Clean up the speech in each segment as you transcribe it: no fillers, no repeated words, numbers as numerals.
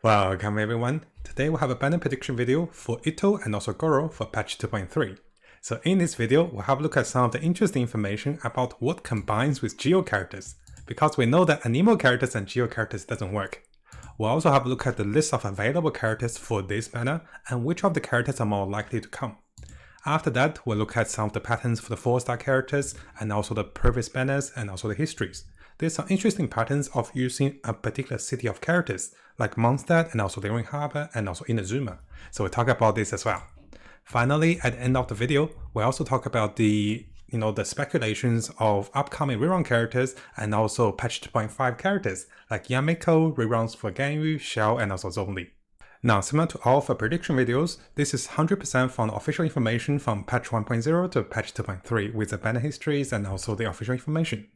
Welcome everyone. Today we'll have a banner prediction video for ITTO and also Gorou for patch 2.3. So in this video, we'll have a look at some of the interesting information about what combines with geo characters, because we know that anemo characters and geo characters doesn't work. We'll also have a look at the list of available characters for this banner and which of the characters are more likely to come. After that, we'll look at some of the patterns for the 4-star characters and also the previous banners and also the histories. There's some interesting patterns of using a particular city of characters, like Mondstadt and also Lyring Harbor and also Inazuma. So we'll talk about this as well. Finally, at the end of the video, we'll also talk about the speculations of upcoming rerun characters and also patch 2.5 characters, like Yamiko, reruns for Ganyu, Shell, and also Zhongli. Now, similar to all of the prediction videos, this is 100% from official information from patch 1.0 to patch 2.3 with the banner histories and also the official information.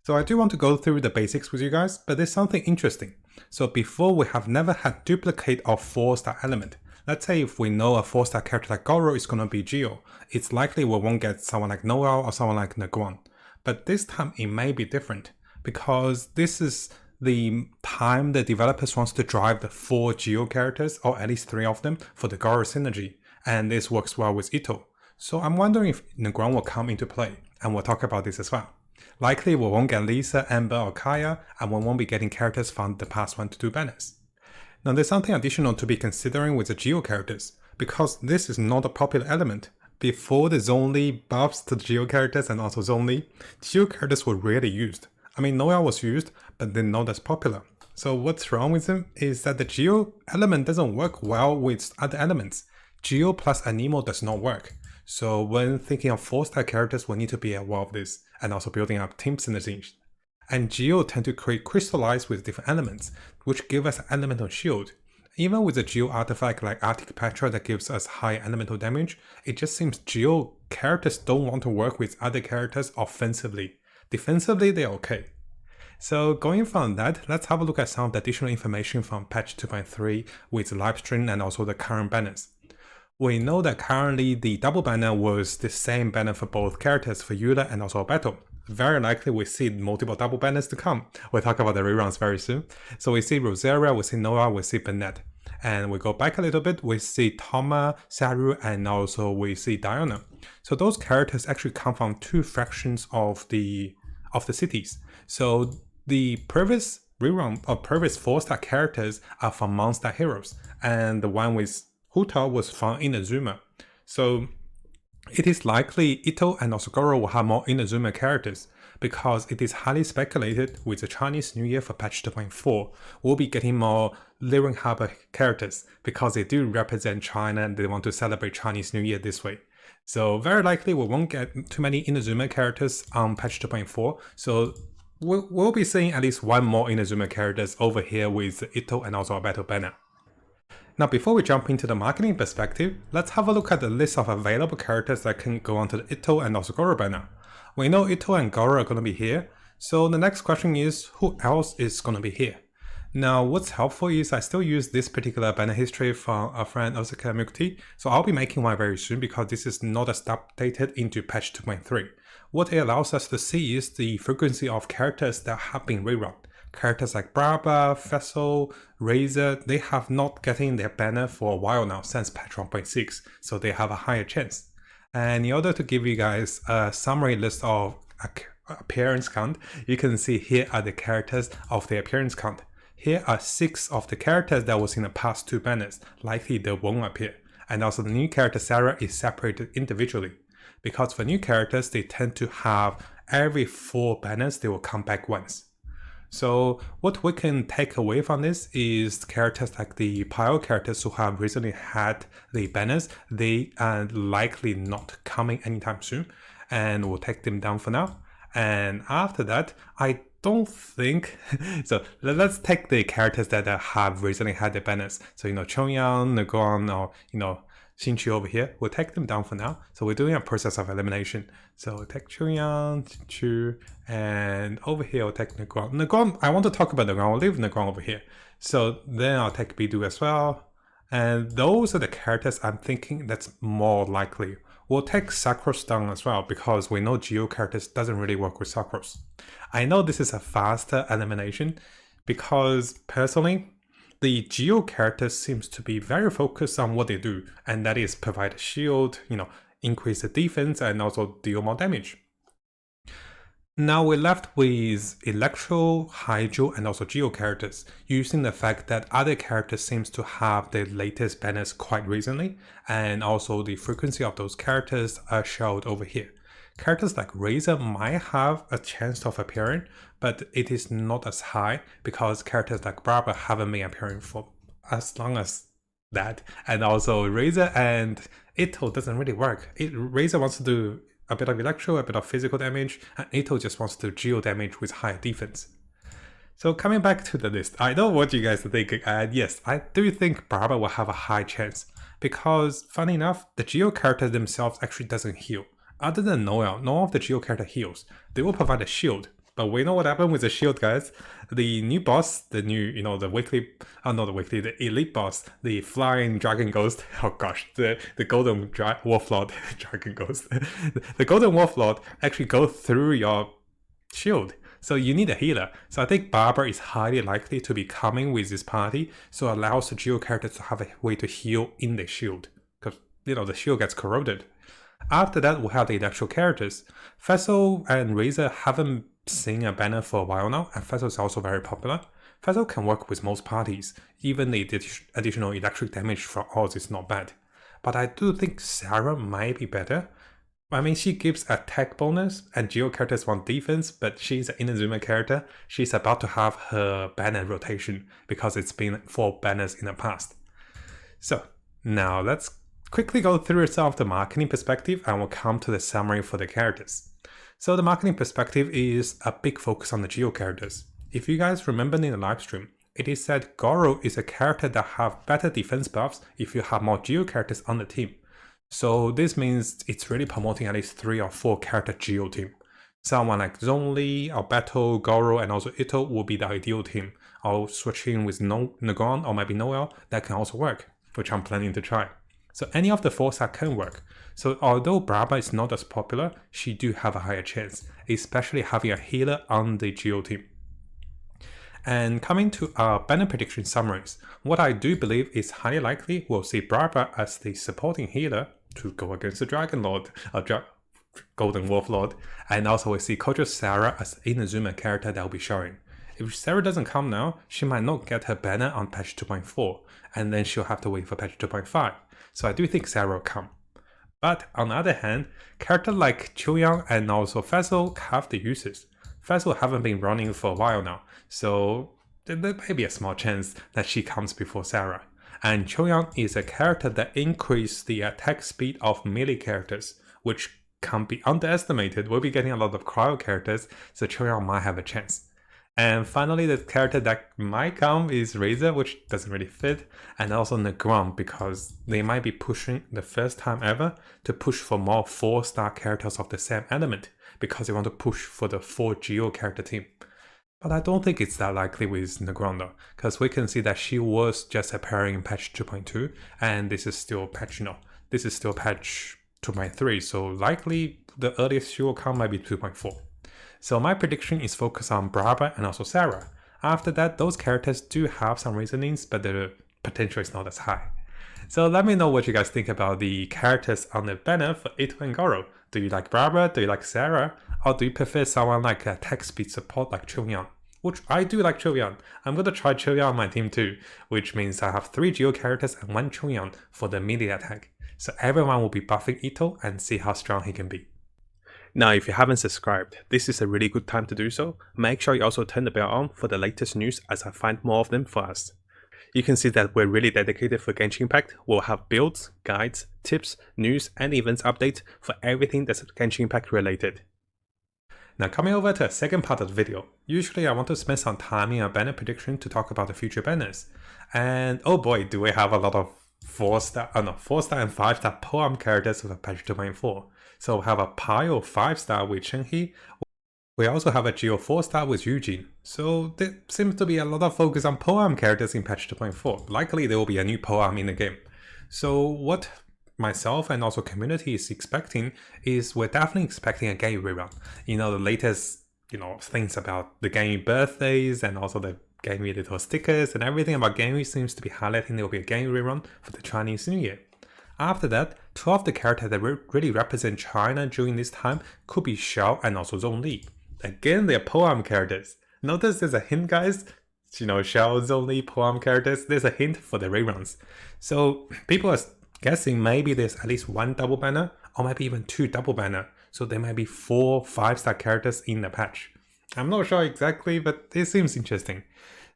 So I do want to go through the basics with you guys, but there's something interesting. So before, we have never had duplicate of 4-star element. Let's say if we know a 4-star character like Gorou is going to be Geo, it's likely we won't get someone like Noel or someone like Naguan. But this time it may be different, because this is the time the developers wants to drive the 4 Geo characters, or at least 3 of them, for the Gorou synergy, and this works well with ITTO. So I'm wondering if Naguan will come into play, and we'll talk about this as well. Likely we won't get Lisa, Amber, or Kaya, and we won't be getting characters from the past 1 to 2 banners. Now there's something additional to be considering with the Geo characters, because this is not a popular element. Before the Zhongli buffs to the Geo characters and also Zhongli, Geo characters were rarely used. I mean, Noel was used, but they're not as popular. So what's wrong with them is that the Geo element doesn't work well with other elements. Geo plus Anemo does not work. So when thinking of 4-star characters, we need to be aware of this, and also building up team synergies. And Geo tend to create crystallize with different elements, which give us an elemental shield. Even with a Geo artifact like Arctic Petra that gives us high elemental damage, it just seems Geo characters don't want to work with other characters offensively. Defensively, they're okay. So going from that, let's have a look at some of the additional information from patch 2.3 with the livestream and also the current banners. We know that currently the double banner was the same banner for both characters for Eula and also Battle. Very likely we see multiple double banners to come. We'll talk about the reruns very soon. So we see Rosaria, we see Noah, we see Bennett. And we go back a little bit, we see Toma, Saru, and also we see Diana. So those characters actually come from 2 fractions of the cities. So the previous rerun or previous 4-star characters are from Mondstadt heroes, and the one with Huta was from Inazuma. So it is likely ITTO and also Gorou will have more Inazuma characters, because it is highly speculated with the Chinese New Year for patch 2.4, we'll be getting more Lyring Harbor characters, because they do represent China and they want to celebrate Chinese New Year this way. So very likely we won't get too many Inazuma characters on patch 2.4, so we'll be seeing at least 1 more Inazuma characters over here with ITTO and also a battle banner. Now before we jump into the marketing perspective, let's have a look at the list of available characters that can go onto the ITTO and also Gorou banner. We know ITTO and Gorou are going to be here, so the next question is who else is going to be here? Now what's helpful is I still use this particular banner history from a friend Osaka Mukti, so I'll be making one very soon because this is not as updated into patch 2.3. What it allows us to see is the frequency of characters that have been rerun. Characters like Braba, Vessel, Razor, they have not getting their banner for a while now since patch 1.6, so they have a higher chance. And in order to give you guys a summary list of appearance count, you can see here are the characters of the appearance count. Here are 6 of the characters that was in the past 2 banners, likely they won't appear. And also the new character Sarah is separated individually, because for new characters they tend to have every 4 banners they will come back once. So what we can take away from this is characters like the Pile characters who have recently had the banners, they are likely not coming anytime soon, and we'll take them down for now. And after that, I don't think so. Let's take the characters that have recently had the banners. So Chongyang, Naguan, or Xinchu over here. We'll take them down for now. So we're doing a process of elimination. So we'll take Chongyang, Xinchu, and over here I'll take Naguan. Naguan, I want to talk about Naguan. I'll leave Naguan over here. So then I'll take Bidu as well. And those are the characters I'm thinking that's more likely. We'll take Sakros down as well, because we know Geo characters doesn't really work with Sakros. I know this is a faster elimination, because personally, the Geo characters seems to be very focused on what they do, and that is provide a shield, increase the defense and also deal more damage. Now we're left with Electro, Hydro and also Geo characters, using the fact that other characters seems to have the latest banners quite recently, and also the frequency of those characters are showed over here. Characters like Razor might have a chance of appearing, but it is not as high because characters like Barber haven't been appearing for as long as that, and also Razor and ITTO doesn't really work. Razor wants to do a bit of electro, a bit of physical damage, and ITTO just wants to do geo damage with higher defense. So coming back to the list, I know what you guys are thinking, and yes, I do think Barber will have a high chance, because funny enough, the geo characters themselves actually doesn't heal. Other than Noel, none of the geo character heals. They will provide a shield, but we know what happened with the shield, guys. The new boss, the new, the elite boss, the flying dragon ghost, oh gosh, the golden wolf lord, dragon ghost, the golden wolf lord actually goes through your shield. So you need a healer. So I think Barber is highly likely to be coming with this party, so allows the geo characters to have a way to heal in the shield, because the shield gets corroded. After that, we'll have the actual characters. Fessel and Razor haven't seen a banner for a while now, and Fessel is also very popular. Fessel can work with most parties, even the additional electric damage from Oz is not bad. But I do think Sarah might be better. I mean, she gives attack bonus, and Geo characters want defense, but she's an Inazuma character. She's about to have her banner rotation, because it's been 4 banners in the past. So, now let's quickly go through some of the marketing perspective, and we'll come to the summary for the characters. So the marketing perspective is a big focus on the Geo characters. If you guys remember in the live stream, it is said Gorou is a character that have better defense buffs if you have more Geo characters on the team. So this means it's really promoting at least 3 or 4 character Geo team. Someone like Zhongli, or Battle, Gorou, and also ITTO will be the ideal team. Or switching with Nagon or maybe Noel, that can also work, which I'm planning to try. So any of the 4-star can work. So although Barber is not as popular, she do have a higher chance, especially having a healer on the Geo team. And coming to our banner prediction summaries, what I do believe is highly likely we'll see Barber as the supporting healer to go against the Dragon Lord, or Golden Wolf Lord, and also we'll see Kojo Sarah as Inazuma character that will be showing. If Sarah doesn't come now, she might not get her banner on patch 2.4, and then she'll have to wait for patch 2.5. So I do think Sarah will come. But on the other hand, characters like Chouyang and also Fessel have the uses. Fessel haven't been running for a while now, so there may be a small chance that she comes before Sarah. And Chouyang is a character that increases the attack speed of melee characters, which can't be underestimated. We'll be getting a lot of cryo characters, so Chouyang might have a chance. And finally, the character that might come is Razor, which doesn't really fit, and also Negron, because they might be pushing the first time ever to push for more 4-star characters of the same element, because they want to push for the 4 Geo character team. But I don't think it's that likely with Negron though, because we can see that she was just appearing in patch 2.2, and this is still patch, this is still patch 2.3, so likely the earliest she will come might be 2.4. So my prediction is focused on Barber and also Sarah. After that, those characters do have some reasonings, but the potential is not as high. So let me know what you guys think about the characters on the banner for ITTO and Gorou. Do you like Barber? Do you like Sarah? Or do you prefer someone like a attack speed support like Chouyang? Which I do like Chouyang. I'm going to try Chouyang on my team too, which means I have 3 Geo characters and 1 Chouyang for the melee attack. So everyone will be buffing ITTO and see how strong he can be. Now, if you haven't subscribed, this is a really good time to do so. Make sure you also turn the bell on for the latest news as I find more of them for us. You can see that we're really dedicated for Genshin Impact. We'll have builds, guides, tips, news, and events updates for everything that's Genshin Impact related. Now coming over to the second part of the video, usually I want to spend some time in a banner prediction to talk about the future banners. And oh boy, do we have a lot of 4-star and 5-star poem characters with a patch 2.4. So we have a pile of 5-star with Shenhe. We also have a Geo 4-star with Eugene. So there seems to be a lot of focus on poem characters in patch 2.4. Likely there will be a new poem in the game. So what myself and also community is expecting is we're definitely expecting a game rerun. The latest things about the game birthdays and also the gave me little stickers, and everything about Genshi seems to be highlighting there will be a Genshi rerun for the Chinese New Year. After that, two of the characters that really represent China during this time could be Xiao and also Zhongli. Again, they're poem characters. Notice there's a hint, guys. Xiao, Zhongli, poem characters. There's a hint for the reruns. So people are guessing maybe there's at least one double banner, or maybe even two double banner. So there might be 4 5-star characters in the patch. I'm not sure exactly, but it seems interesting.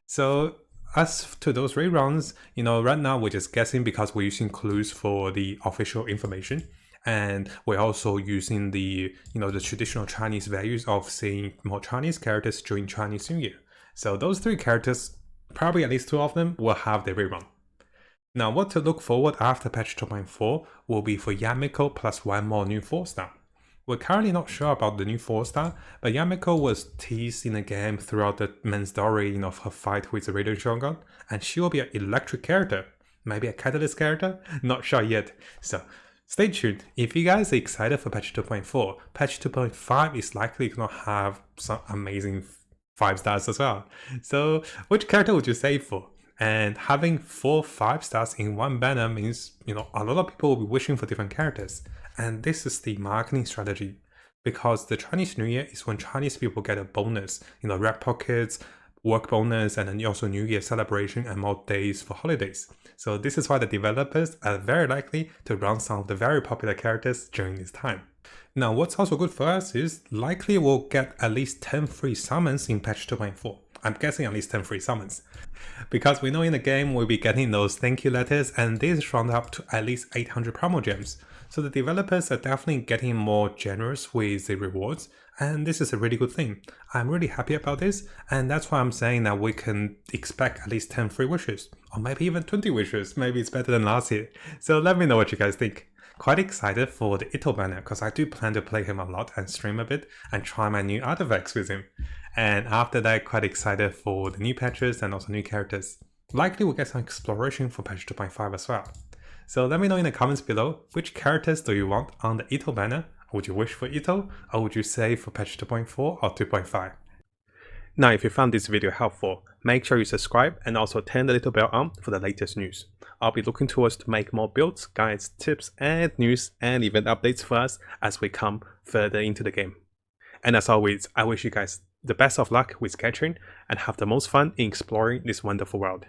So as to those reruns, right now we're just guessing because we're using clues for the official information. And we're also using the, the traditional Chinese values of seeing more Chinese characters during Chinese New Year. So those 3 characters, probably at least 2 of them, will have the rerun. Now what to look forward after patch 2.4 will be for Yamiko plus 1 more new 4-star. We're currently not sure about the new 4-star, but Yamiko was teased in the game throughout the main story of her fight with the Radiant Shogun, and she will be an electric character, maybe a catalyst character, not sure yet. So stay tuned. If you guys are excited for patch 2.4, patch 2.5 is likely going to have some amazing 5 stars as well. So which character would you save for? And having 4 5 stars in one banner means, a lot of people will be wishing for different characters. And this is the marketing strategy, because the Chinese New Year is when Chinese people get a bonus, red pockets, work bonus, and then also New Year celebration and more days for holidays. So this is why the developers are very likely to run some of the very popular characters during this time. Now what's also good for us is likely we'll get at least 10 free summons in patch 2.4. I'm guessing at least 10 free summons. Because we know in the game we'll be getting those thank you letters, and these round up to at least 800 promo gems. So the developers are definitely getting more generous with the rewards, and this is a really good thing. I'm really happy about this, and that's why I'm saying that we can expect at least 10 free wishes, or maybe even 20 wishes. Maybe it's better than last year. So let me know what you guys think. Quite excited for the ITTO banner, because I do plan to play him a lot and stream a bit and try my new artifacts with him. And after that, quite excited for the new patches and also new characters. Likely we'll get some exploration for patch 2.5 as well. So let me know in the comments below, which characters do you want on the ITTO banner? Would you wish for ITTO, or would you save for patch 2.4 or 2.5? Now if you found this video helpful, make sure you subscribe and also turn the little bell on for the latest news. I'll be looking towards to make more builds, guides, tips and news and event updates for us as we come further into the game. And as always, I wish you guys the best of luck with Genshin and have the most fun in exploring this wonderful world.